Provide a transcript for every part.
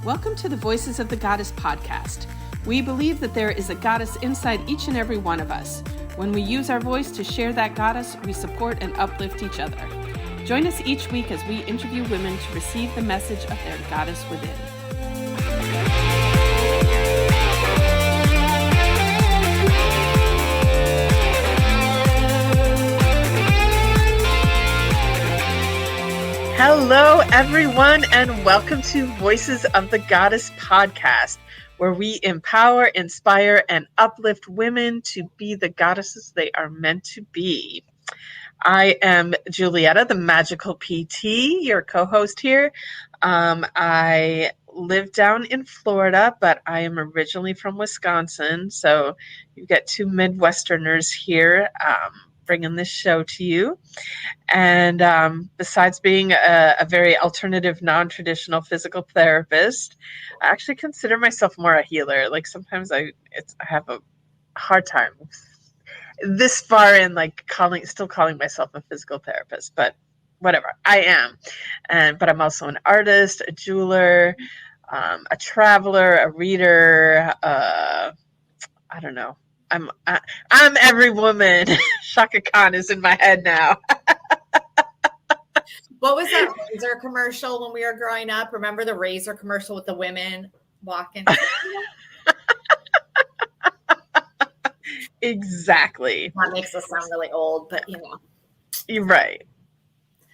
Welcome to the Voices of the Goddess podcast. We believe that there is a goddess inside each and every one of us. When we use our voice to share that goddess, we support and uplift each other. Join us each week as we interview women to receive the message of their goddess within. Hello, everyone, and welcome to Voices of the Goddess podcast, where we empower, inspire, and uplift women to be the goddesses they are meant to be. I am Julietta, the magical PT, your co-host here. I live down in Florida, but I am originally from Wisconsin, so you've got two Midwesterners here bringing this show to you. And besides being a very alternative, non-traditional physical therapist, I actually consider myself more a healer. Like sometimes I have a hard time this far in like still calling myself a physical therapist, but whatever, I am. But I'm also an artist, a jeweler, a traveler, a reader. I don't know. I'm every woman. Shaka Khan is in my head now. What was that razor commercial when we were growing up? Remember the razor commercial with the women walking? Exactly. That makes us sound really old, but you know. You're right.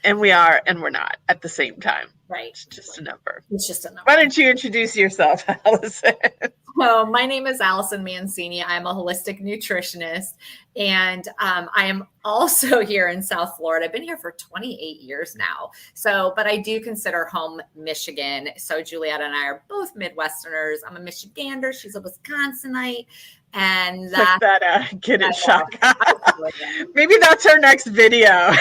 And we are and we're not at the same time. Right. It's just a number. It's just a number. Why don't you introduce yourself, Allison? So my name is Allison Mancini. I'm a holistic nutritionist, and I am also here in South Florida. I've been here for 28 years now. But I do consider home Michigan. So Julietta and I are both Midwesterners. I'm a Michigander. She's a Wisconsinite. And get it, Shaka. Maybe that's our next video.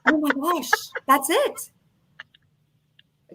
Oh my gosh, that's it.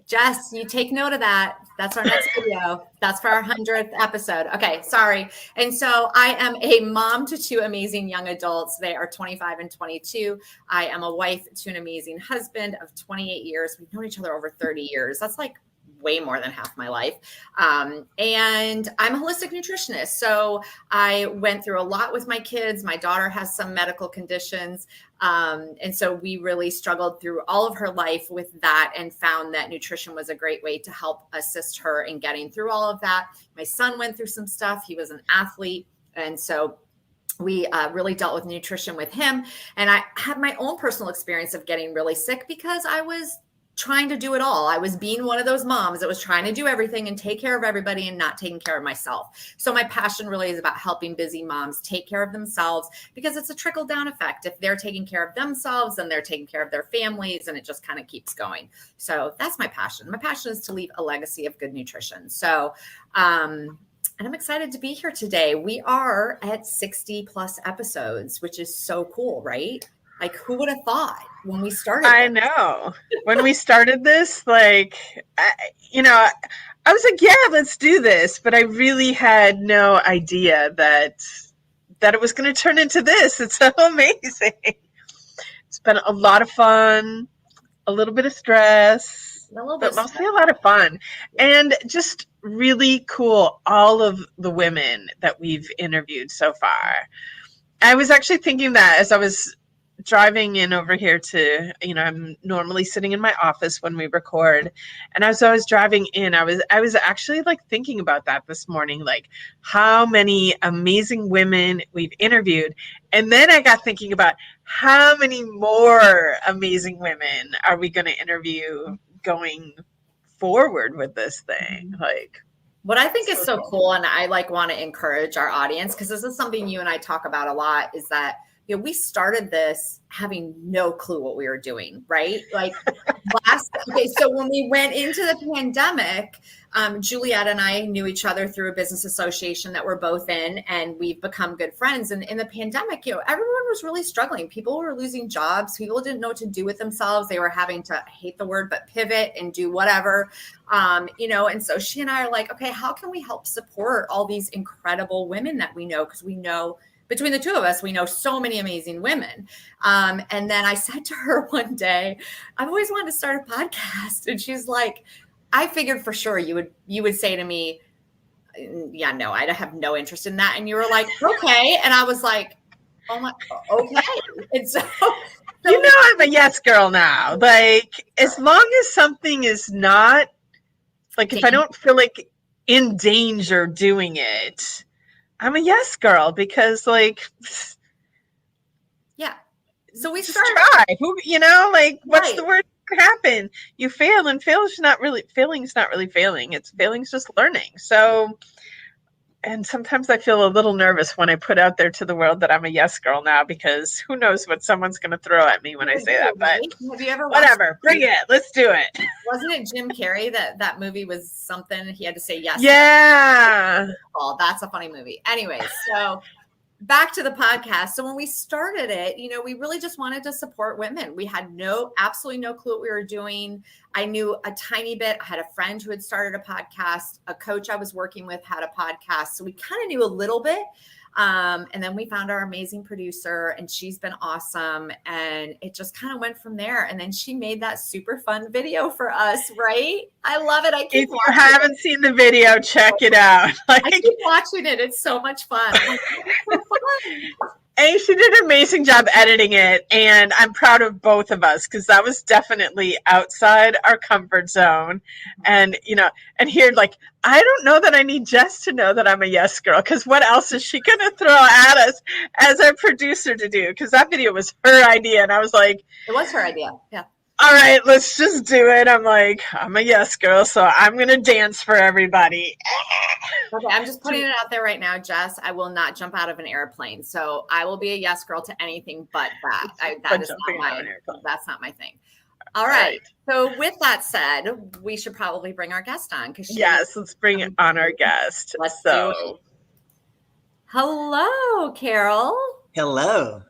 Jess, you take note of that. That's our next video. That's for our 100th episode. Okay, sorry. And so I am a mom to two amazing young adults. They are 25 and 22. I am a wife to an amazing husband of 28 years. We've known each other over 30 years. That's like way more than half my life. And I'm a holistic nutritionist. So I went through a lot with my kids. My daughter has some medical conditions. And so we really struggled through all of her life with that and found that nutrition was a great way to help assist her in getting through all of that. My son went through some stuff. He was an athlete. And so we really dealt with nutrition with him. And I had my own personal experience of getting really sick because I was trying to do it all. I was being one of those moms that was trying to do everything and take care of everybody and not taking care of myself. So my passion really is about helping busy moms take care of themselves because it's a trickle down effect. If they're taking care of themselves, then they're taking care of their families and it just kind of keeps going. So that's my passion. My passion is to leave a legacy of good nutrition. So, and I'm excited to be here today. We are at 60 plus episodes, which is so cool, right? Like, who would have thought when we started? I know. When we started this, I was like, yeah, let's do this. But I really had no idea that it was going to turn into this. It's so amazing. It's been a lot of fun, a little bit of stress, but mostly a lot of fun. And just really cool, all of the women that we've interviewed so far. I was actually thinking that as I was driving in over here to, I'm normally sitting in my office when we record. And as I was driving in, I was actually thinking about that this morning, how many amazing women we've interviewed. And then I got thinking about how many more amazing women are we going to interview going forward with this thing? What I think is so cool, and I want to encourage our audience, because this is something you and I talk about a lot, is that we started this having no clue what we were doing, right? So when we went into the pandemic, Juliette and I knew each other through a business association that we're both in, and we've become good friends. And in the pandemic, everyone was really struggling. People were losing jobs. People didn't know what to do with themselves. They were having to, I hate the word, but pivot and do whatever, and so she and I are like, okay, how can we help support all these incredible women that we know? Because we know between the two of us, we know so many amazing women. And then I said to her one day, I've always wanted to start a podcast. And she's like, I figured for sure you would say to me, yeah, no, I have no interest in that. And you were like, okay. And I was like, oh my, okay. And so You know, I'm a yes girl now. Like, as long as something is not, like, if I don't feel like in danger doing it, I'm a yes girl because, like, yeah. So we just try. Who, you know, like, what's right. the word that happen? You fail, and failing's not really failing. It's failing's just learning. So, and sometimes I feel a little nervous when I put out there to the world that I'm a yes girl now, because who knows what someone's going to throw at me when I say that. But have you ever whatever, bring it. Let's do it. Wasn't it Jim Carrey that movie was something he had to say yes? Yeah. Oh, that's a funny movie. Anyway, so back to the podcast. So when we started it, you know, we really just wanted to support women. We had absolutely no clue what we were doing. I knew a tiny bit. I had a friend who had started a podcast. A coach I was working with had a podcast. So we kind of knew a little bit. And then we found our amazing producer, and she's been awesome. And it just kind of went from there. And then she made that super fun video for us, right? I love it. If you haven't seen the video, check it out. Like, I keep watching it. It's so much fun. And she did an amazing job editing it, and I'm proud of both of us, because that was definitely outside our comfort zone. And, you know, and here, like, I don't know that I need Jess to know that I'm a yes girl, because what else is she going to throw at us as our producer to do? Because that video was her idea, and I was like... It was her idea, yeah. All right, let's just do it. I'm like, I'm a yes girl, so I'm going to dance for everybody. Okay, I'm just putting it out there right now, Jess. I will not jump out of an airplane. So I will be a yes girl to anything but that. That's not my thing. All right. So with that said, we should probably bring our guest on. Yes, let's bring on our guest. Let's do it. Hello, Carol. Hello.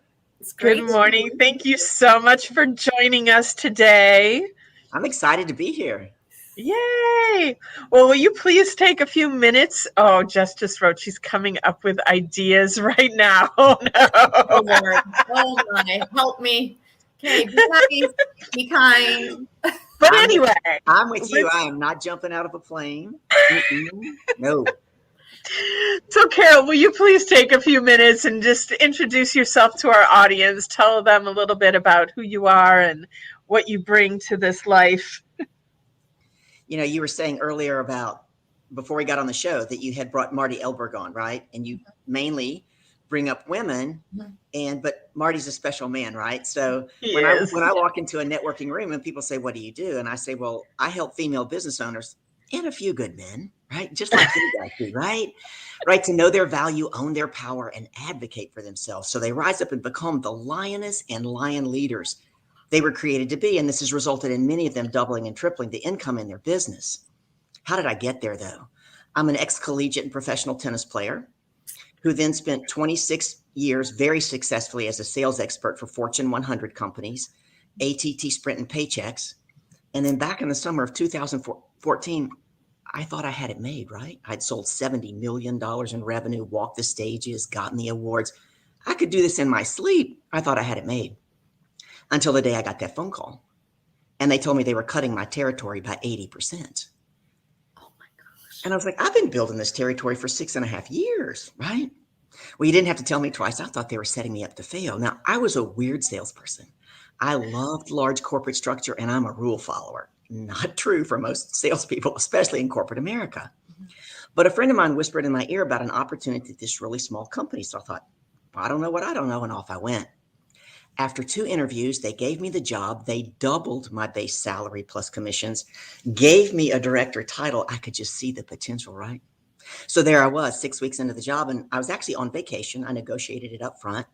Good morning. Thank you so much for joining us today. I'm excited to be here. Yay! Well, will you please take a few minutes? Oh, Jess just wrote she's coming up with ideas right now. Oh, no. Oh, Lord. Oh, my. Help me. Okay, be kind. But anyway. I'm with you. I am not jumping out of a plane. No. So, Carol, will you please take a few minutes and just introduce yourself to our audience? Tell them a little bit about who you are and what you bring to this life. You know, you were saying earlier about, before we got on the show, that you had brought Marty Elberg on, right? And you mainly bring up women, but Marty's a special man, right? So when I walk into a networking room and people say, what do you do? And I say, well, I help female business owners and a few good men, right? Just like you guys do, right? Right. To know their value, own their power, and advocate for themselves. So they rise up and become the lioness and lion leaders they were created to be. And this has resulted in many of them doubling and tripling the income in their business. How did I get there, though? I'm an ex-collegiate and professional tennis player who then spent 26 years very successfully as a sales expert for Fortune 100 companies, AT&T, Sprint, and Paychex. And then back in the summer of 2014, I thought I had it made, right? I'd sold $70 million in revenue, walked the stages, gotten the awards. I could do this in my sleep. I thought I had it made until the day I got that phone call. And they told me they were cutting my territory by 80%. Oh my gosh. And I was like, I've been building this territory for 6.5 years, right? Well, you didn't have to tell me twice. I thought they were setting me up to fail. Now, I was a weird salesperson. I loved large corporate structure, and I'm a rule follower. Not true for most salespeople, especially in corporate America. But a friend of mine whispered in my ear about an opportunity at this really small company. So I thought, well, I don't know what I don't know. And off I went. After 2 interviews, they gave me the job. They doubled my base salary plus commissions, gave me a director title. I could just see the potential, right? So there I was, 6 weeks into the job, and I was actually on vacation. I negotiated it up front,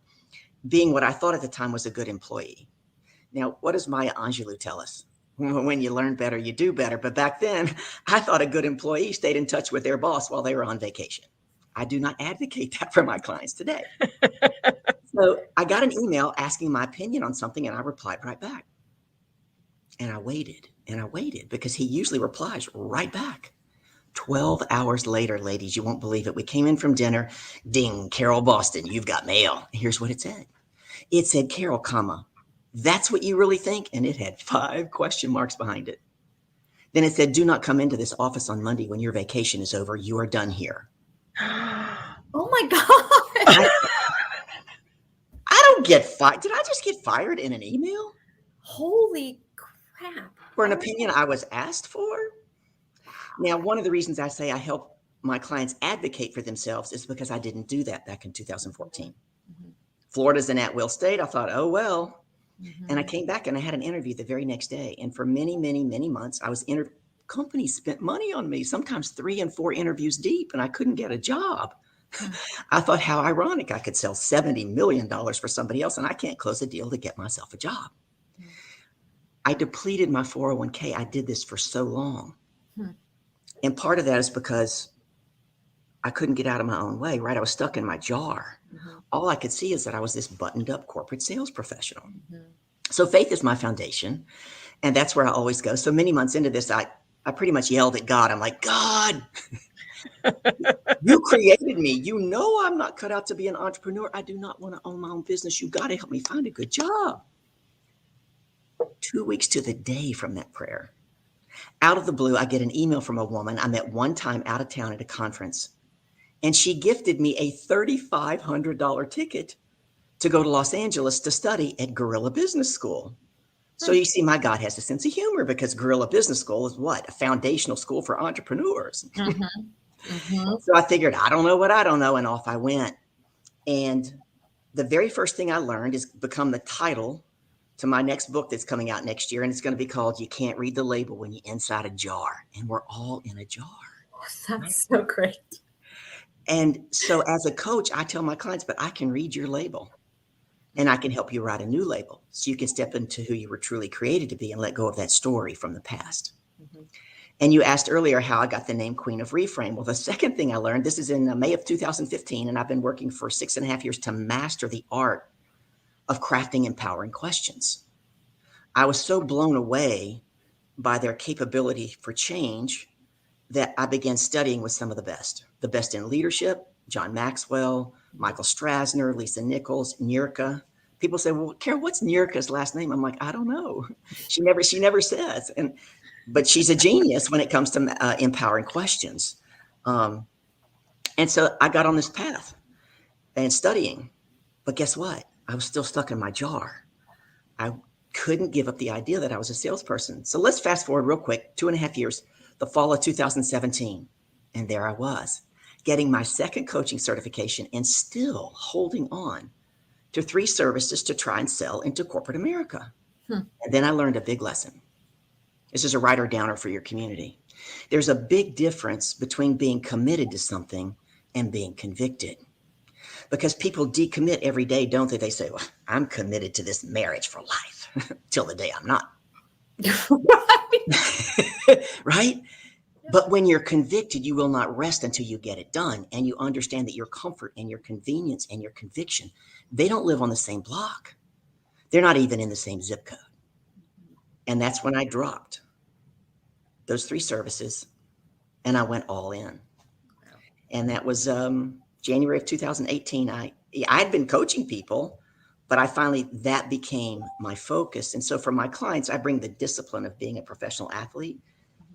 being what I thought at the time was a good employee. Now, what does Maya Angelou tell us? When you learn better, you do better. But back then, I thought a good employee stayed in touch with their boss while they were on vacation. I do not advocate that for my clients today. So I got an email asking my opinion on something, and I replied right back. And I waited because he usually replies right back. 12 hours later, ladies, you won't believe it. We came in from dinner. Ding, Carol Boston, you've got mail. Here's what it said. It said, Carol, comma, that's what you really think? And it had 5 question marks behind it. Then it said, do not come into this office on Monday when your vacation is over. You are done here. Oh my God. I don't get fired. Did I just get fired in an email? Holy crap. For an opinion I was asked for? Now, one of the reasons I say I help my clients advocate for themselves is because I didn't do that back in 2014. Mm-hmm. Florida's an at-will state. I thought, oh, well. Mm-hmm. And I came back and I had an interview the very next day. And for many, many, many months, I was companies spent money on me, sometimes 3 and 4 interviews deep, and I couldn't get a job. I thought, how ironic. I could sell $70 million for somebody else, and I can't close a deal to get myself a job. I depleted my 401k. I did this for so long. And part of that is because I couldn't get out of my own way, right? I was stuck in my jar. All I could see is that I was this buttoned up corporate sales professional. So faith is my foundation, and that's where I always go. So many months into this, I pretty much yelled at God. I'm like, God, you created me. You know I'm not cut out to be an entrepreneur. I do not want to own my own business. You got to help me find a good job. 2 weeks to the day from that prayer, out of the blue, I get an email from a woman I met one time out of town at a conference, and she gifted me a $3,500 ticket to go to Los Angeles to study at Guerrilla Business School. So you see, my God has a sense of humor, because Guerrilla Business School is what? A foundational school for entrepreneurs. So I figured, I don't know what I don't know, and off I went. And the very first thing I learned is become the title to my next book that's coming out next year, and it's going to be called You Can't Read the Label When You're Inside a Jar. And we're all in a jar. That's so great. And so as a coach, I tell my clients, but I can read your label. And I can help you write a new label so you can step into who you were truly created to be and let go of that story from the past. And you asked earlier how I got the name Queen of Reframe. Well, the second thing I learned, this is in May of 2015, and I've been working for 6.5 years to master the art of crafting empowering questions. I was so blown away by their capability for change that I began studying with some of the best in leadership, John Maxwell, Michael Strasner, Lisa Nichols, Nurka. People say, well, Carol, what's Nurka's last name? I'm like, I don't know. She never says. But she's a genius when it comes to empowering questions. And so I got on this path and studying. But guess what? I was still stuck in my jar. I couldn't give up the idea that I was a salesperson. So let's fast forward real quick, 2.5 years, the fall of 2017. And there I was, getting my second coaching certification and still holding on to 3 services to try and sell into corporate America. And then I learned a big lesson. This is a writer downer for your community. There's a big difference between being committed to something and being convicted. Because people decommit every day, don't they? They say, well, I'm committed to this marriage for life till the day I'm not. Right? But when you're convicted, you will not rest until you get it done. And you understand that your comfort and your convenience and your conviction, they don't live on the same block. They're not even in the same zip code. And that's when I dropped those 3 services and I went all in. And that was January of 2018. I'd been coaching people, but that became my focus. And so for my clients, I bring the discipline of being a professional athlete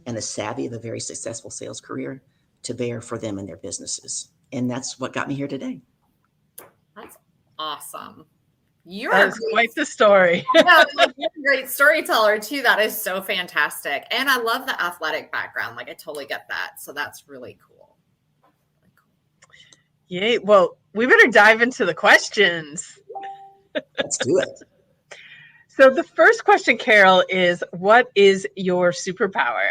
and the savvy of a very successful sales career to bear for them and their businesses. And that's what got me here today. That's awesome. That's quite the story. Yeah, you're a great storyteller too. That is so fantastic. And I love the athletic background. Like I totally get that. So that's really cool. Yay. Well, we better dive into the questions. Let's do it. So the first question, Carol, is what is your superpower?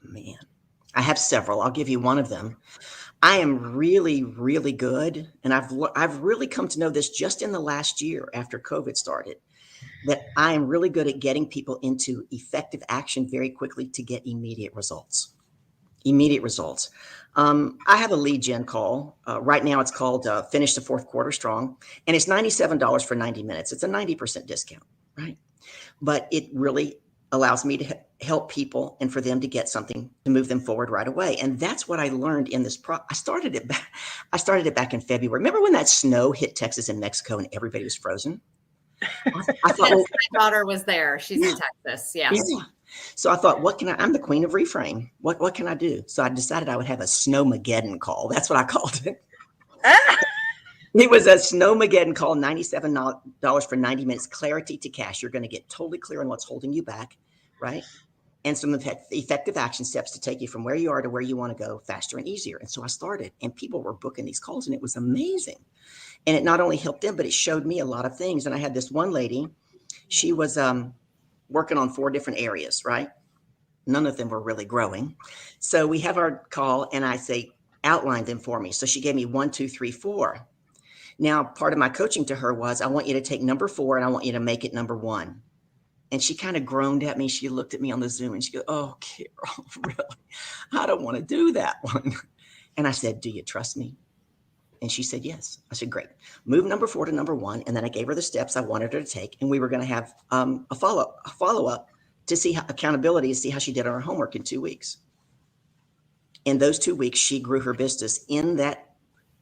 Man, I have several. I'll give you one of them. I am really, really good. And I've really come to know this just in the last year after COVID started, that I am really good at getting people into effective action very quickly to get immediate results. I have a lead gen call. Right now it's called Finish the Fourth Quarter Strong. And it's $97 for 90 minutes. It's a 90% discount, right? But it really allows me to help people and for them to get something to move them forward right away. And that's what I learned in this I started it back in February. Remember when that snow hit Texas and Mexico and everybody was frozen? I thought, yes, my daughter was there. She's in Texas. Yes. Yeah. So I thought, I'm the Queen of Reframe. What can I do? So I decided I would have a Snowmageddon call. That's what I called it. It was a Snowmageddon call, $97 for 90 minutes, clarity to cash. You're going to get totally clear on what's holding you back, right? And some effective action steps to take you from where you are to where you want to go faster and easier. And so I started, and people were booking these calls, and it was amazing. And it not only helped them, but it showed me a lot of things. And I had this one lady, she was working on 4 different areas, right? None of them were really growing. So we have our call, and I say, outline them for me. So she gave me 1, 2, 3, 4. Now, part of my coaching to her was, I want you to take number 4 and I want you to make it number 1. And she kind of groaned at me. She looked at me on the Zoom and she goes, oh, Carol, really? I don't want to do that one. And I said, do you trust me? And she said, yes. I said, great. Move number 4 to number 1. And then I gave her the steps I wanted her to take. And we were going to have a follow-up to see how accountability, to see how she did on her homework in 2 weeks. In those 2 weeks, she grew her business in that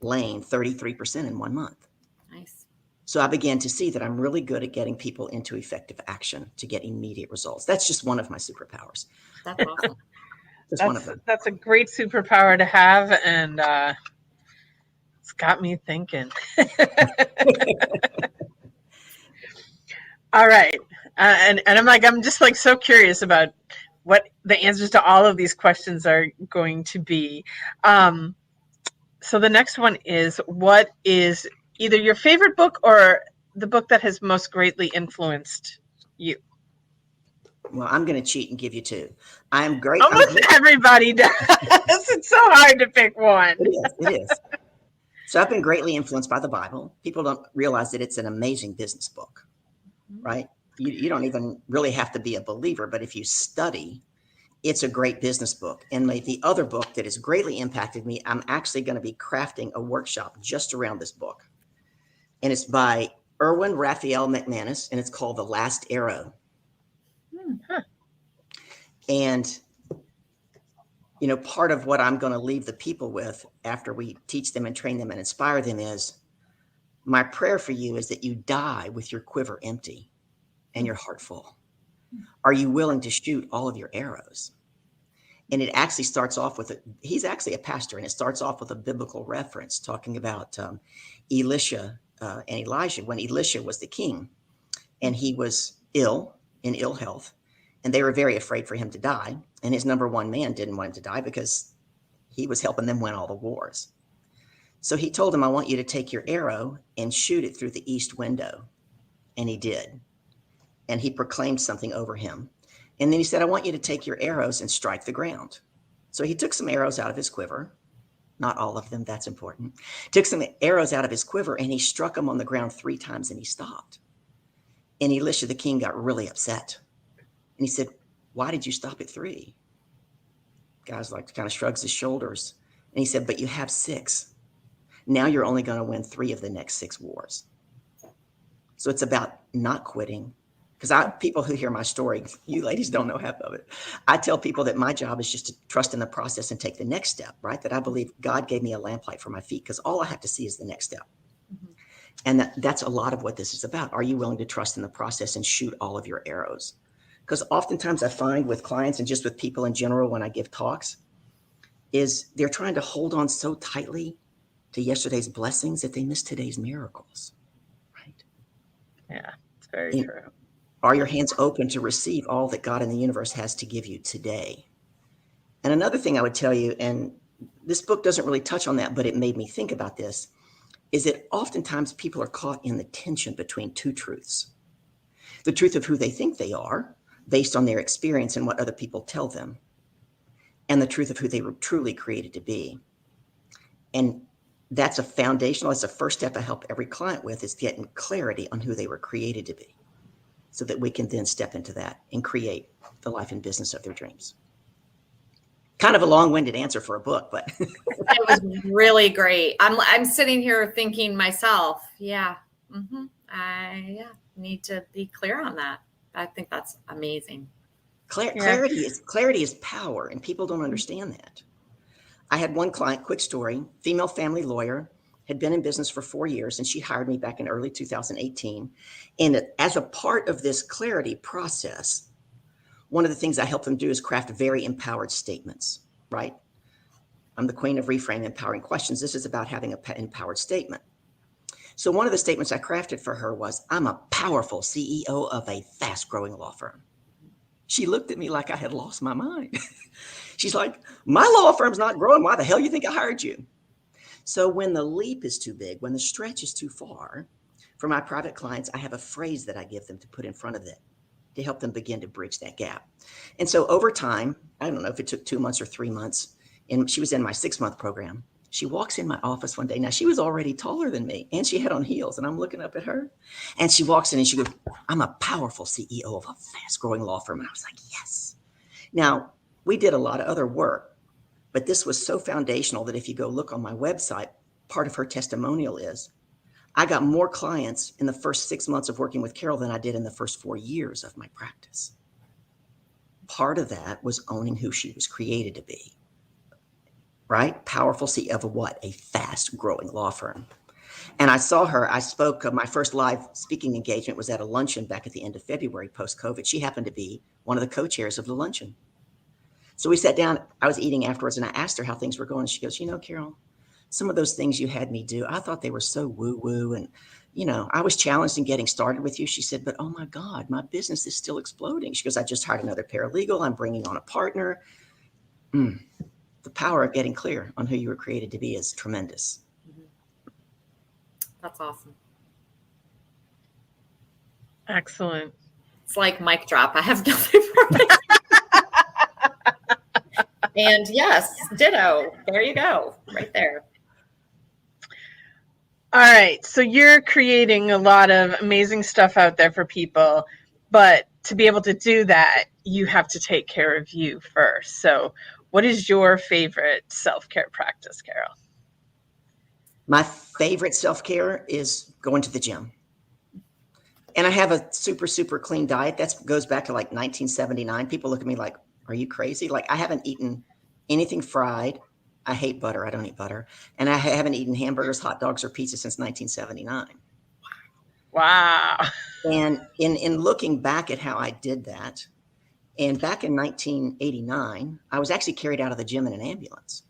lane 33% in 1 month. Nice. So I began to see that I'm really good at getting people into effective action to get immediate results. That's just one of my superpowers. That's awesome. One of them. That's a great superpower to have, and it's got me thinking. All right, and I'm just like so curious about what the answers to all of these questions are going to be. So the next one is, what is either your favorite book or the book that has most greatly influenced you? Well, I'm going to cheat and give you 2. I'm great. Almost everybody does. It's so hard to pick one. It is. So I've been greatly influenced by the Bible. People don't realize that it's an amazing business book, right? You don't even really have to be a believer, but if you study, it's a great business book. And the other book that has greatly impacted me, I'm actually going to be crafting a workshop just around this book. And it's by Erwin Raphael McManus, and it's called The Last Arrow. And, part of what I'm going to leave the people with after we teach them and train them and inspire them is, my prayer for you is that you die with your quiver empty and your heart full. Are you willing to shoot all of your arrows? And it actually starts off with he's actually a pastor, and it starts off with a biblical reference talking about Elisha and Elijah, when Elisha was the king and he was in ill health, and they were very afraid for him to die. And his number 1 man didn't want him to die because he was helping them win all the wars. So he told him, I want you to take your arrow and shoot it through the east window. And he did. And he proclaimed something over him. And then he said, I want you to take your arrows and strike the ground. So he took some arrows out of his quiver. Not all of them, that's important. Took some arrows out of his quiver, and he struck them on the ground 3 times, and he stopped. And Elisha, the king, got really upset. And he said, why did you stop at 3? Guy's like, kind of shrugs his shoulders. And he said, but you have 6. Now you're only going to win 3 of the next 6 wars. So it's about not quitting. Because people who hear my story, you ladies don't know half of it. I tell people that my job is just to trust in the process and take the next step, right? That I believe God gave me a lamplight for my feet, because all I have to see is the next step. Mm-hmm. And that's a lot of what this is about. Are you willing to trust in the process and shoot all of your arrows? Because oftentimes I find with clients and just with people in general when I give talks, is they're trying to hold on so tightly to yesterday's blessings that they miss today's miracles, right? Yeah, it's very true. Are your hands open to receive all that God in the universe has to give you today? And another thing I would tell you, and this book doesn't really touch on that, but it made me think about this, is that oftentimes people are caught in the tension between 2 truths. The truth of who they think they are, based on their experience and what other people tell them, and the truth of who they were truly created to be. And that's a first step I help every client with, is getting clarity on who they were created to be, so that we can then step into that and create the life and business of their dreams. Kind of a long-winded answer for a book, but it was really great. I'm sitting here thinking myself, I need to be clear on that. I think that's amazing. Clarity is power, and people don't understand that. I had one client, quick story, female family lawyer, had been in business for 4 years, and she hired me back in early 2018. And as a part of this clarity process, one of the things I help them do is craft very empowered statements, right? I'm the Queen of Reframe, Empowering Questions. This is about having an empowered statement. So one of the statements I crafted for her was, I'm a powerful CEO of a fast-growing law firm. She looked at me like I had lost my mind. She's like, my law firm's not growing. Why the hell you think I hired you? So when the leap is too big, when the stretch is too far, for my private clients, I have a phrase that I give them to put in front of it to help them begin to bridge that gap. And so over time, I don't know if it took 2 months or 3 months, and she was in my 6-month program. She walks in my office one day. Now, she was already taller than me, and she had on heels, and I'm looking up at her. And she walks in, and she goes, I'm a powerful CEO of a fast-growing law firm. And I was like, yes. Now, we did a lot of other work, but this was so foundational that if you go look on my website, part of her testimonial is, I got more clients in the first 6 months of working with Carol than I did in the first 4 years of my practice. Part of that was owning who she was created to be. Right? Powerful CEO of what? A fast growing law firm. And I saw her, I spoke, my first live speaking engagement was at a luncheon back at the end of February post-COVID. She happened to be one of the co-chairs of the luncheon. So we sat down, I was eating afterwards, and I asked her how things were going. She goes, Carol, some of those things you had me do, I thought they were so woo-woo. And, I was challenged in getting started with you. She said, but oh my God, my business is still exploding. She goes, I just hired another paralegal. I'm bringing on a partner. The power of getting clear on who you were created to be is tremendous. That's awesome. Excellent. It's like mic drop. I have nothing for it. And yes, ditto. There you go. Right there. All right. So you're creating a lot of amazing stuff out there for people, but to be able to do that, you have to take care of you first. So what is your favorite self-care practice, Carol? My favorite self-care is going to the gym. And I have a super, super clean diet. That goes back to like 1979. People look at me like, are you crazy? Like, I haven't eaten anything fried. I hate butter. I don't eat butter. And I haven't eaten hamburgers, hot dogs, or pizza since 1979. Wow. And in looking back at how I did that, and back in 1989, I was actually carried out of the gym in an ambulance.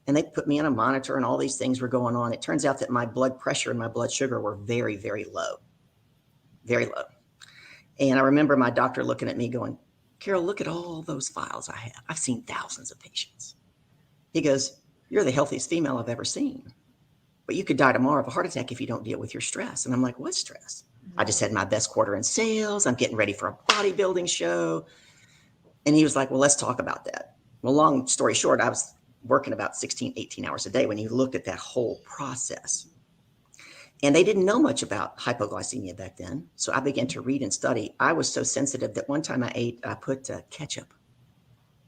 And they put me on a monitor and all these things were going on. It turns out that my blood pressure and my blood sugar were very, very low. Very low. And I remember my doctor looking at me going, Carol, look at all those files I have. I've seen thousands of patients. He goes, you're the healthiest female I've ever seen. But you could die tomorrow of a heart attack if you don't deal with your stress. And I'm like, what stress? I just had my best quarter in sales. I'm getting ready for a bodybuilding show. And he was like, well, let's talk about that. Well, long story short, I was working about 16, 18 hours a day when you looked at that whole process. And they didn't know much about hypoglycemia back then. So I began to read and study. I was so sensitive that one time I put ketchup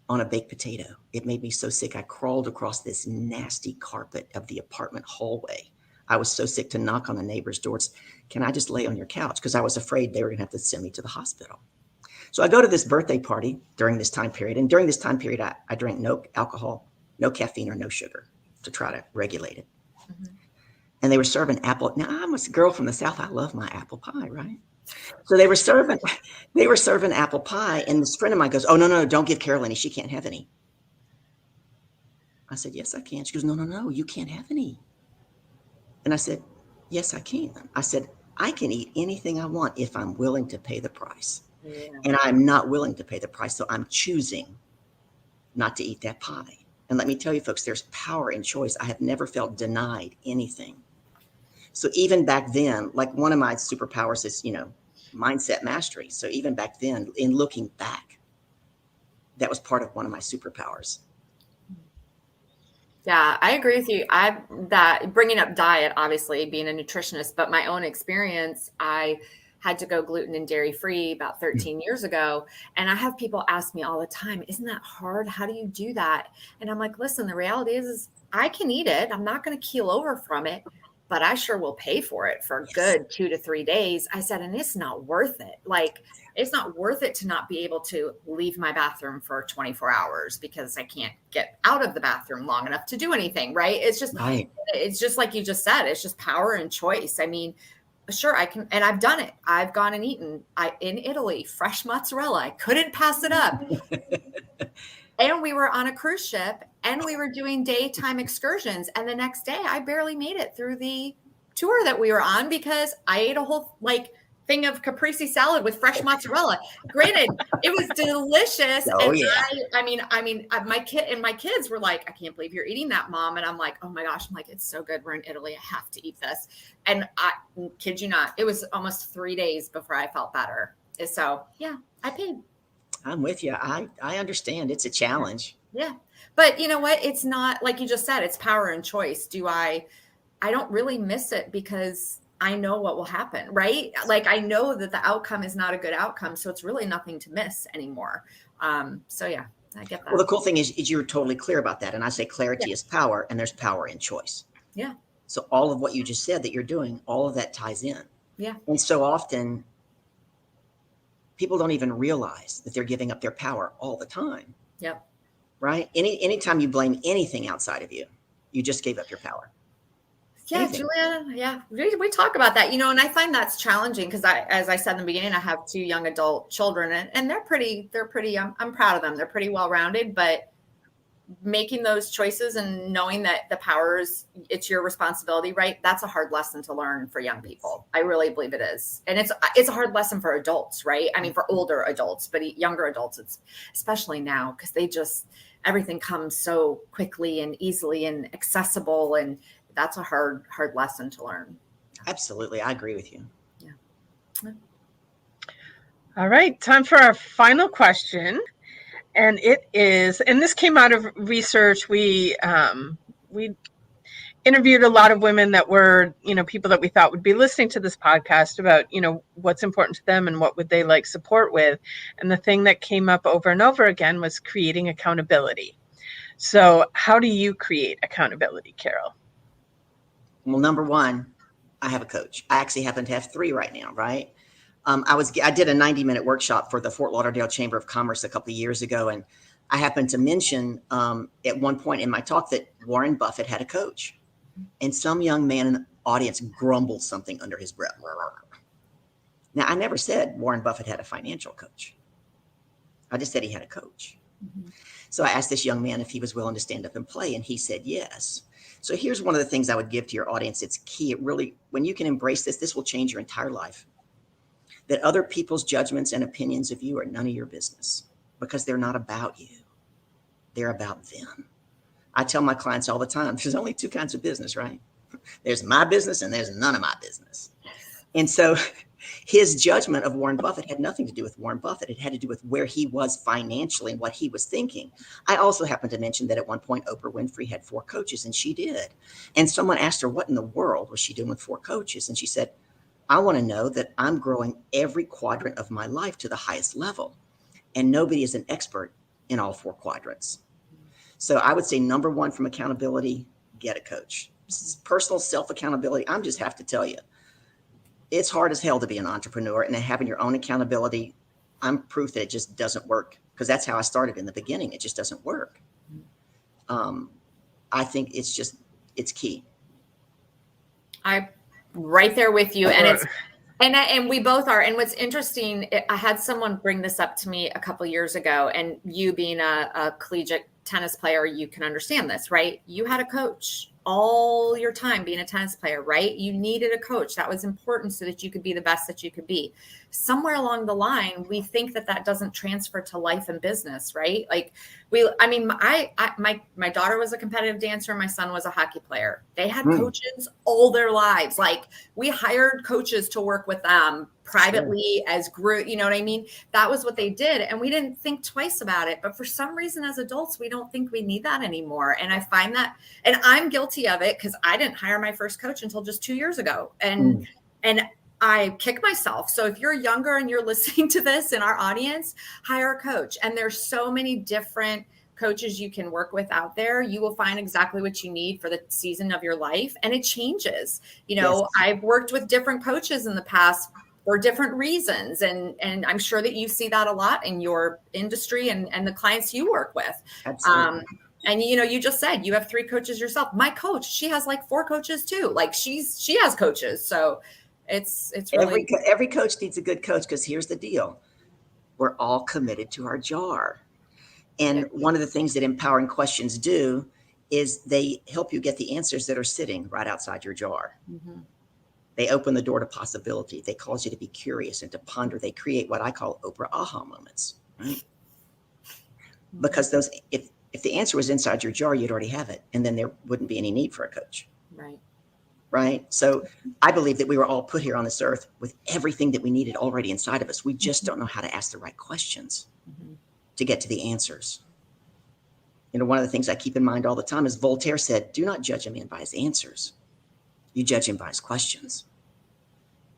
on a baked potato. It made me so sick. I crawled across this nasty carpet of the apartment hallway. I was so sick to knock on the neighbor's doors. Can I just lay on your couch? Because I was afraid they were going to have to send me to the hospital. So I go to this birthday party during this time period. And during this time period, I drank no alcohol, no caffeine, or no sugar to try to regulate it. Mm-hmm. And they were serving apple. Now, I'm a girl from the South. I love my apple pie, right? So they were serving apple pie. And this friend of mine goes, oh, no, don't give Carol any. She can't have any. I said, yes, I can. She goes, no, you can't have any. And I said, yes, I can. I said, I can eat anything I want if I'm willing to pay the price. Yeah. And I'm not willing to pay the price. So I'm choosing not to eat that pie. And let me tell you, folks, there's power in choice. I have never felt denied anything. So even back then, like one of my superpowers is, mindset mastery. So even back then, in looking back, that was part of one of my superpowers. Yeah, I agree with you. That bringing up diet, obviously being a nutritionist, but my own experience, I had to go gluten and dairy free about 13 years ago. And I have people ask me all the time, isn't that hard? How do you do that? And I'm like, listen, the reality is I can eat it. I'm not going to keel over from it, but I sure will pay for it for a good 2 to 3 days. I said, and it's not worth it. Like, it's not worth it to not be able to leave my bathroom for 24 hours because I can't get out of the bathroom long enough to do anything. Right. It's just like you just said, it's just power and choice. I mean, sure, I can. And I've done it. I've gone and eaten in Italy, fresh mozzarella. I couldn't pass it up. And we were on a cruise ship and we were doing daytime excursions. And the next day I barely made it through the tour that we were on because I ate a whole thing of caprese salad with fresh mozzarella. Granted, it was delicious. Oh, and yeah. my kids were like, I can't believe you're eating that, Mom. And I'm like, oh my gosh. I'm like, it's so good. We're in Italy. I have to eat this. And I kid you not, it was almost 3 days before I felt better. So yeah, I paid. I'm with you. I understand. It's a challenge. Yeah. But you know what? It's not like you just said, it's power and choice. I don't really miss it because I know what will happen, right? Like I know that the outcome is not a good outcome. So it's really nothing to miss anymore. So yeah, I get that. Well, the cool thing is you're totally clear about that. And I say clarity is power, and there's power in choice. Yeah. So all of what you just said that you're doing, all of that ties in. Yeah. And so often people don't even realize that they're giving up their power all the time. Yep. Right? Anytime you blame anything outside of you, you just gave up your power. Yeah, anything. Julia. Yeah, we talk about that, and I find that's challenging because as I said in the beginning, I have 2 young adult children, and they're pretty. I'm proud of them. They're pretty well rounded, but making those choices and knowing that the power it's your responsibility, right? That's a hard lesson to learn for young people. I really believe it is. And it's a hard lesson for adults, right? I mean, for older adults, but younger adults, it's especially now because everything comes so quickly and easily and accessible. And that's a hard lesson to learn. Absolutely. I agree with you. Yeah. All right. Time for our final question. And it is, and this came out of research. We interviewed a lot of women that were, people that we thought would be listening to this podcast about, what's important to them and what would they like support with. And the thing that came up over and over again was creating accountability. So how do you create accountability, Carol? Well, number one, I have a coach. I actually happen to have 3 right now, right? I did a 90-minute workshop for the Fort Lauderdale Chamber of Commerce a couple of years ago. And I happened to mention at one point in my talk that Warren Buffett had a coach. And some young man in the audience grumbled something under his breath. Now, I never said Warren Buffett had a financial coach. I just said he had a coach. Mm-hmm. So I asked this young man if he was willing to stand up and play, and he said yes. So here's one of the things I would give to your audience. It's key. It really, when you can embrace this will change your entire life. That other people's judgments and opinions of you are none of your business because they're not about you. They're about them. I tell my clients all the time, there's only 2 kinds of business, right? There's my business and there's none of my business. And so his judgment of Warren Buffett had nothing to do with Warren Buffett. It had to do with where he was financially and what he was thinking. I also happened to mention that at one point, Oprah Winfrey had 4 coaches, and she did. And someone asked her, what in the world was she doing with 4 coaches? And she said, I want to know that I'm growing every quadrant of my life to the highest level. And nobody is an expert in all 4 quadrants. So I would say number 1 from accountability, get a coach. This is personal self-accountability. I just have to tell you, it's hard as hell to be an entrepreneur, and having your own accountability, I'm proof that it just doesn't work, because that's how I started in the beginning. It just doesn't work. I think it's key. I'm right there with you. And and we both are. And what's interesting, I had someone bring this up to me a couple of years ago, and you being a collegiate tennis player, you can understand this, right? You had a coach all your time being a tennis player, right? You needed a coach. That was important so that you could be the best that you could be. Somewhere along the line, we think that doesn't transfer to life and business, right? Like my daughter was a competitive dancer. My son was a hockey player. They had coaches all their lives. Like we hired coaches to work with them privately as group, you know what I mean? That was what they did. And we didn't think twice about it. But for some reason, as adults, we don't think we need that anymore. And I find that, and I'm guilty of it because I didn't hire my first coach until just 2 years ago. And I kick myself. So if you're younger and you're listening to this in our audience, hire a coach. And there's so many different coaches you can work with out there. You will find exactly what you need for the season of your life. And it changes. Yes. I've worked with different coaches in the past for different reasons. And I'm sure that you see that a lot in your industry and the clients you work with. Absolutely. And you just said you have 3 coaches yourself. My coach, she has like 4 coaches too. Like she has coaches. So It's really every coach needs a good coach, because here's the deal. We're all committed to our jar. And one of the things that empowering questions do is they help you get the answers that are sitting right outside your jar. Mm-hmm. They open the door to possibility. They cause you to be curious and to ponder. They create what I call Oprah aha moments, right? Mm-hmm. Because those, if the answer was inside your jar, you'd already have it. And then there wouldn't be any need for a coach. Right. Right. So I believe that we were all put here on this earth with everything that we needed already inside of us. We just don't know how to ask the right questions to get to the answers. You know, one of the things I keep in mind all the time is Voltaire said, do not judge a man by his answers. You judge him by his questions.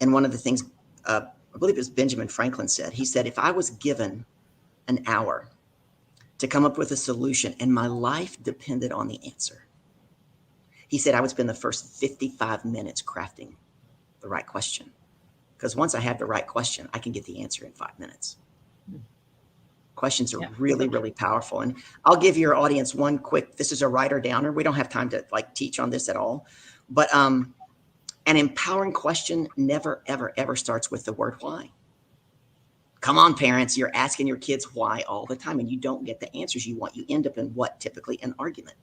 And one of the things, I believe it was Benjamin Franklin said, he said, if I was given an hour to come up with a solution and my life depended on the answer, he said, I would spend the first 55 minutes crafting the right question. Because once I have the right question, I can get the answer in 5 minutes. Questions are really, really powerful. And I'll give your audience one quick, this is a writer downer. We don't have time to teach on this at all. But an empowering question never, ever, ever starts with the word why. Come on, parents, you're asking your kids why all the time, and you don't get the answers you want. You end up in what? Typically an argument.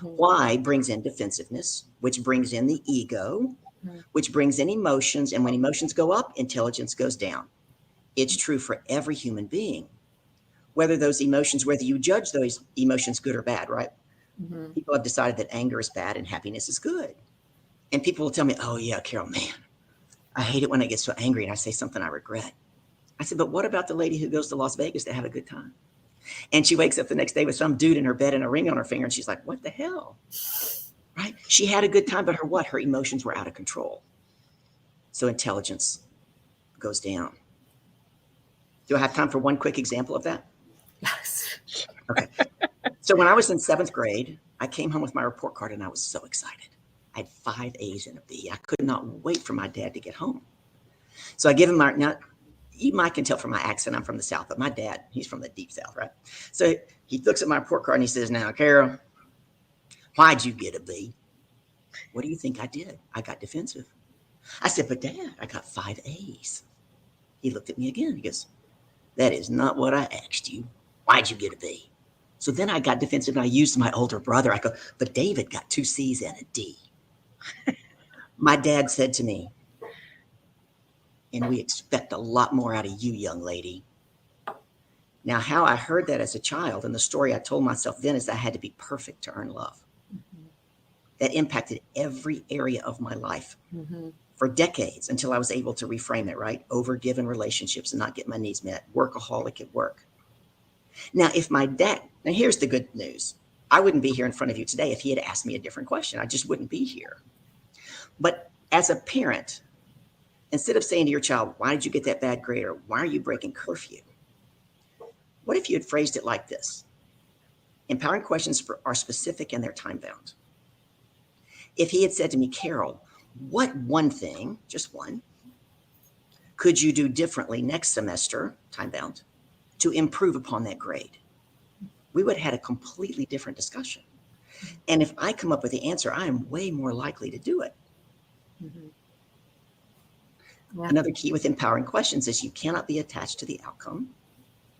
Why brings in defensiveness, which brings in the ego, which brings in emotions. And when emotions go up, intelligence goes down. It's true for every human being. Whether those emotions, whether you judge those emotions good or bad, right? People have decided that anger is bad and happiness is good. And people will tell me, oh yeah, Carol, man, I hate it when I get so angry and I say something I regret. I said, but what about the lady who goes to Las Vegas to have a good time? And she wakes up the next day with some dude in her bed and a ring on her finger. And she's like, what the hell? Right? She had a good time, but her emotions were out of control. So intelligence goes down. Do I have time for one quick example of that? Yes. Okay. So when I was in 7th grade, I came home with my report card and I was so excited. I had 5 A's and a B. I could not wait for my dad to get home. So I give him now, you might can tell from my accent, I'm from the South, but my dad, he's from the deep South, right? So he looks at my report card and he says, now, Carol, why'd you get a B? What do you think I did? I got defensive. I said, but Dad, I got 5 A's. He looked at me again. He goes, that is not what I asked you. Why'd you get a B? So then I got defensive and I used my older brother. I go, but David got 2 C's and a D. My dad said to me, and we expect a lot more out of you, young lady. Now, how I heard that as a child, and the story I told myself then, is that I had to be perfect to earn love. That impacted every area of my life for decades until I was able to reframe it, right? Overgiven relationships and not get my needs met, workaholic at work. Now, if my dad, now here's the good news. I wouldn't be here in front of you today if he had asked me a different question. I just wouldn't be here. But as a parent, instead of saying to your child, why did you get that bad grade? Or why are you breaking curfew? What if you had phrased it like this? Empowering questions are specific and they're time bound. If he had said to me, Carol, what one thing, just one, could you do differently next semester, time bound, to improve upon that grade? We would have had a completely different discussion. And if I come up with the answer, I am way more likely to do it. Yeah. Another key with empowering questions is you cannot be attached to the outcome,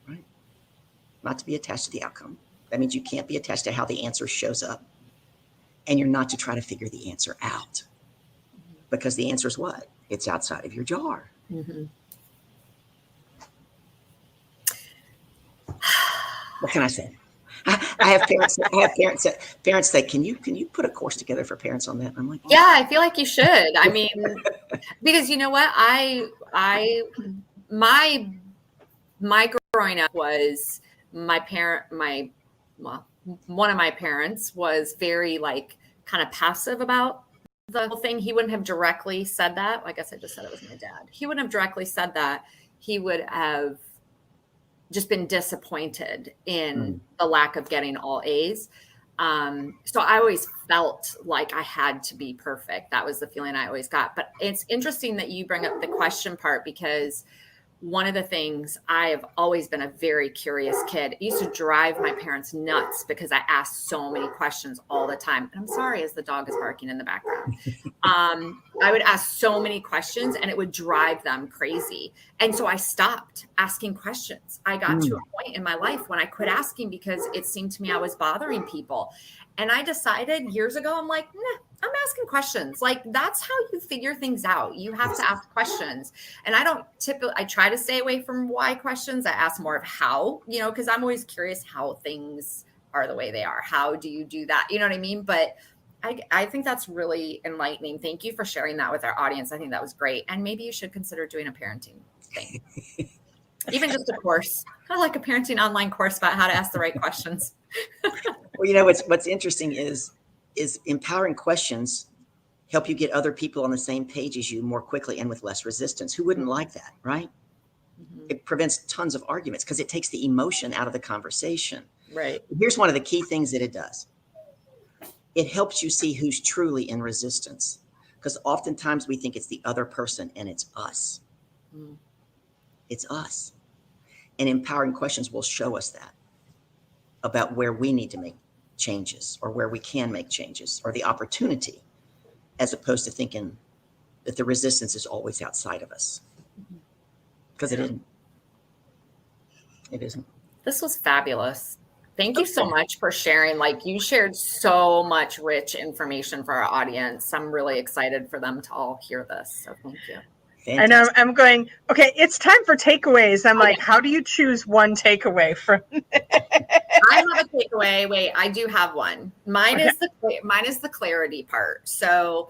right? Not to be attached to the outcome. That means you can't be attached to how the answer shows up. And you're not to try to figure the answer out. Because the answer is what? It's outside of your jar. What can I say? I have parents say, can you put a course together for parents on that? I'm like, yeah, I feel like you should. I mean, because you know what? My growing up was one of my parents was very kind of passive about the whole thing. He wouldn't have directly said that. I guess I just said it was my dad. He wouldn't have directly said that. He would have just been disappointed in the lack of getting all A's. So I always felt like I had to be perfect. That was the feeling I always got. But it's interesting that you bring up the question part, because one of the things, I've always been a very curious kid. It used to drive my parents nuts because I asked so many questions all the time. And I'm sorry as the dog is barking in the background. I would ask so many questions and it would drive them crazy. And so I stopped asking questions. I got to a point in my life when I quit asking because it seemed to me I was bothering people. And I decided years ago, I'm like, nah, I'm asking questions. Like, that's how you figure things out. You have to ask questions. And I try to stay away from why questions. I ask more of how, because I'm always curious how things are the way they are. How do you do that? You know what I mean? But I think that's really enlightening. Thank you for sharing that with our audience. I think that was great. And maybe you should consider doing a parenting thing. Even just a course. I like a parenting online course about how to ask the right questions. Well, what's interesting is empowering questions help you get other people on the same page as you more quickly and with less resistance. Who wouldn't like that, right? Mm-hmm. It prevents tons of arguments because it takes the emotion out of the conversation. Right. Here's one of the key things that it does. It helps you see who's truly in resistance, because oftentimes we think it's the other person and it's us. Mm. It's us. And empowering questions will show us that about where we need to make changes or where we can make changes or the opportunity, as opposed to thinking that the resistance is always outside of us, because it isn't. It isn't. This was fabulous. Thank you so much for sharing. Like, you shared so much rich information for our audience. I'm really excited for them to all hear this. So thank you. Fantastic. And I'm going, okay, it's time for takeaways. I'm like, how do you choose one takeaway from? I have a takeaway. Wait, I do have one. Mine is the clarity part. So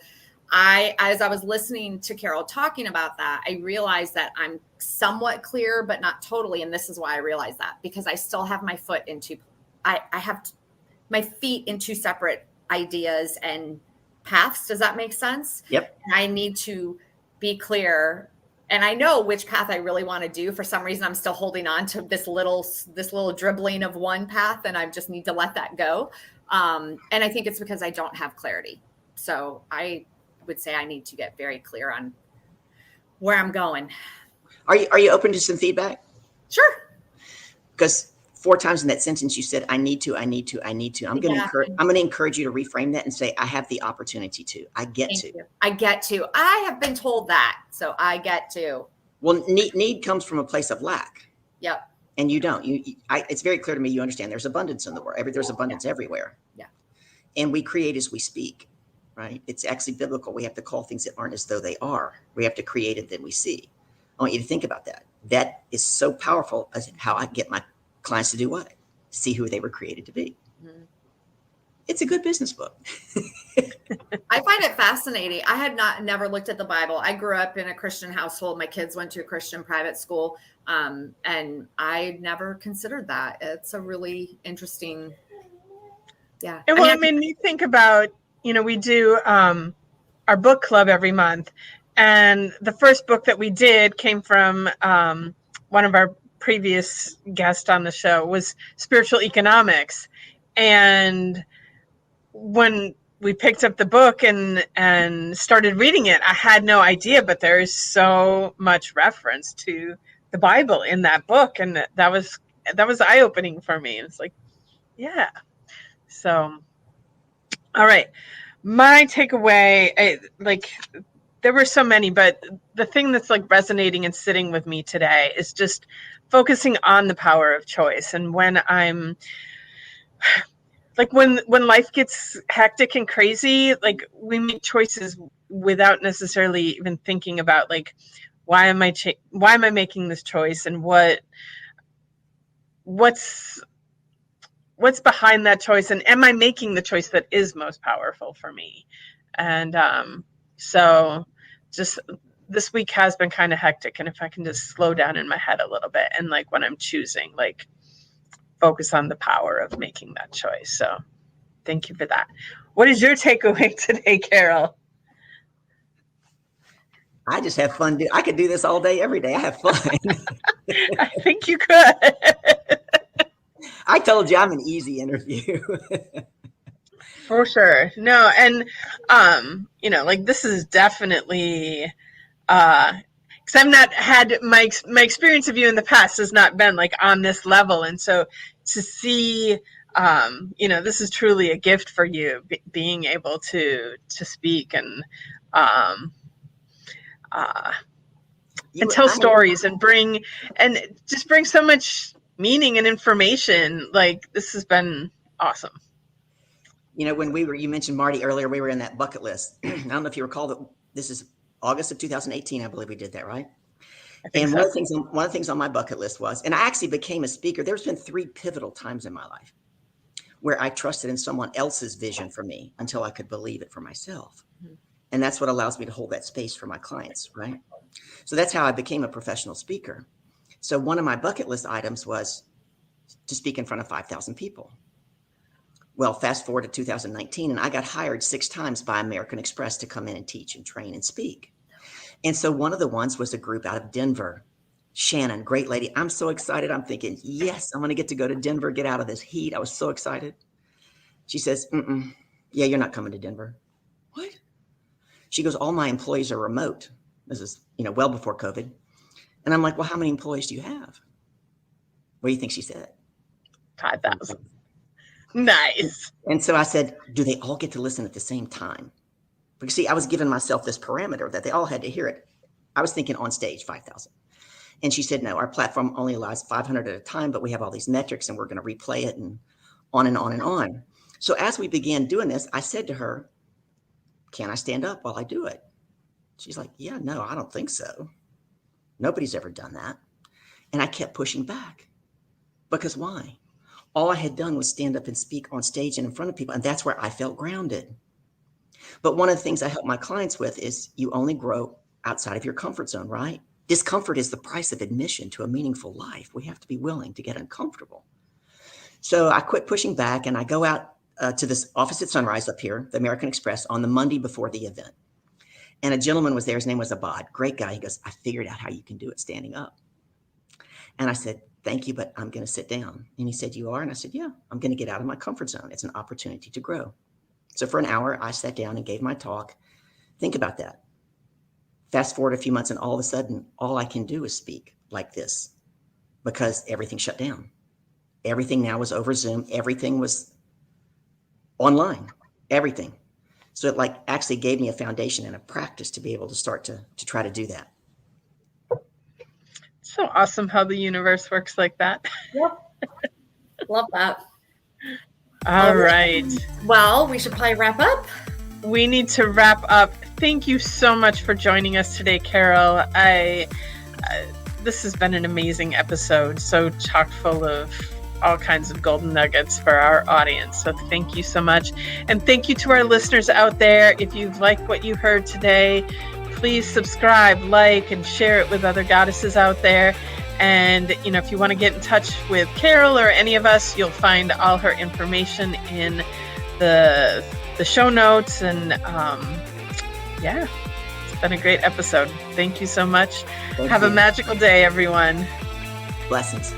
as I was listening to Carol talking about that, I realized that I'm somewhat clear, but not totally. And this is why I realized that, because I still have my foot into, I have my feet in two separate ideas and paths. Does that make sense? Yep. And I need to be clear. And I know which path I really want to do. For some reason, I'm still holding on to this little dribbling of one path, and I just need to let that go. And I think it's because I don't have clarity. So I would say I need to get very clear on where I'm going. Are you open to some feedback? Sure. Because 4 times in that sentence you said, I need to. I'm going to encourage you to reframe that and say, I have the opportunity to. I get to. I get to. I have been told that, so I get to. Well, need comes from a place of lack. Yep. And you don't. It's very clear to me you understand there's abundance in the world. There's abundance everywhere. Yeah. And we create as we speak, right? It's actually biblical. We have to call things that aren't as though they are. We have to create it that we see. I want you to think about that. That is so powerful as how I get my clients to do what? See who they were created to be. Mm-hmm. It's a good business book. I find it fascinating. I had never looked at the Bible. I grew up in a Christian household. My kids went to a Christian private school. And I never considered that. It's a really interesting, yeah. And it made me think about, we do our book club every month. And the first book that we did came from one of our previous guest on the show was Spiritual Economics. And when we picked up the book and started reading it, I had no idea, but there is so much reference to the Bible in that book. And that was eye-opening for me. It's like, yeah. So, all right. My takeaway, there were so many, but the thing that's resonating and sitting with me today is just focusing on the power of choice. And when I'm when life gets hectic and crazy, we make choices without necessarily even thinking about why am I making this choice, and what's behind that choice, and am I making the choice that is most powerful for me? And so just this week has been kind of hectic. And if I can just slow down in my head a little bit and when I'm choosing, focus on the power of making that choice. So thank you for that. What is your takeaway today, Carol? I just have fun. I could do this all day, every day. I have fun. I think you could. I told you I'm an easy interview. For sure. No. And, this is definitely, because I've not had my experience of you in the past has not been like on this level, and so to see, this is truly a gift for you, being able to speak and tell stories and just bring so much meaning and information. Like, this has been awesome. When you mentioned Marty earlier, we were in that bucket list. I don't know if you recall that this is August of 2018, I believe we did that, right? And so. One of the things on my bucket list was, and I actually became a speaker. There's been 3 pivotal times in my life where I trusted in someone else's vision for me until I could believe it for myself. Mm-hmm. And that's what allows me to hold that space for my clients, right? So that's how I became a professional speaker. So one of my bucket list items was to speak in front of 5,000 people. Well, fast forward to 2019, and I got hired 6 times by American Express to come in and teach and train and speak. And so one of the ones was a group out of Denver. Shannon, great lady. I'm so excited. I'm thinking, yes, I'm going to get to go to Denver, get out of this heat. I was so excited. She says, yeah, you're not coming to Denver. What? She goes, all my employees are remote. This is, well before COVID. And I'm like, well, how many employees do you have? What do you think she said? 5,000. Nice. And so I said, do they all get to listen at the same time? Because see, I was giving myself this parameter that they all had to hear it. I was thinking on stage, 5,000. And she said, no, our platform only allows 500 at a time, but we have all these metrics and we're going to replay it and on and on and on. So as we began doing this, I said to her, can I stand up while I do it? She's like, yeah, no, I don't think so. Nobody's ever done that. And I kept pushing back. Because why? All I had done was stand up and speak on stage and in front of people. And that's where I felt grounded. But one of the things I help my clients with is you only grow outside of your comfort zone, right? Discomfort is the price of admission to a meaningful life. We have to be willing to get uncomfortable. So I quit pushing back and I go out to this office at Sunrise up here, the American Express, on the Monday before the event. And a gentleman was there. His name was Abad. Great guy. He goes, I figured out how you can do it standing up. And I said, thank you, but I'm going to sit down. And he said, you are? And I said, yeah, I'm going to get out of my comfort zone. It's an opportunity to grow. So for an hour, I sat down and gave my talk. Think about that. Fast forward a few months, and all of a sudden, all I can do is speak like this because everything shut down. Everything now was over Zoom. Everything was online, everything. So it actually gave me a foundation and a practice to be able to start to try to do that. So awesome how the universe works like that. Yep. Love that. All right. Well, we should probably wrap up. We need to wrap up. Thank you so much for joining us today, Carol. This has been an amazing episode, so chock full of all kinds of golden nuggets for our audience. So thank you so much. And thank you to our listeners out there. If you've liked what you heard today, please subscribe, like, and share it with other goddesses out there. And, if you want to get in touch with Carol or any of us, you'll find all her information in the show notes. And it's been a great episode. Thank you so much. Have a magical day, everyone. Blessings.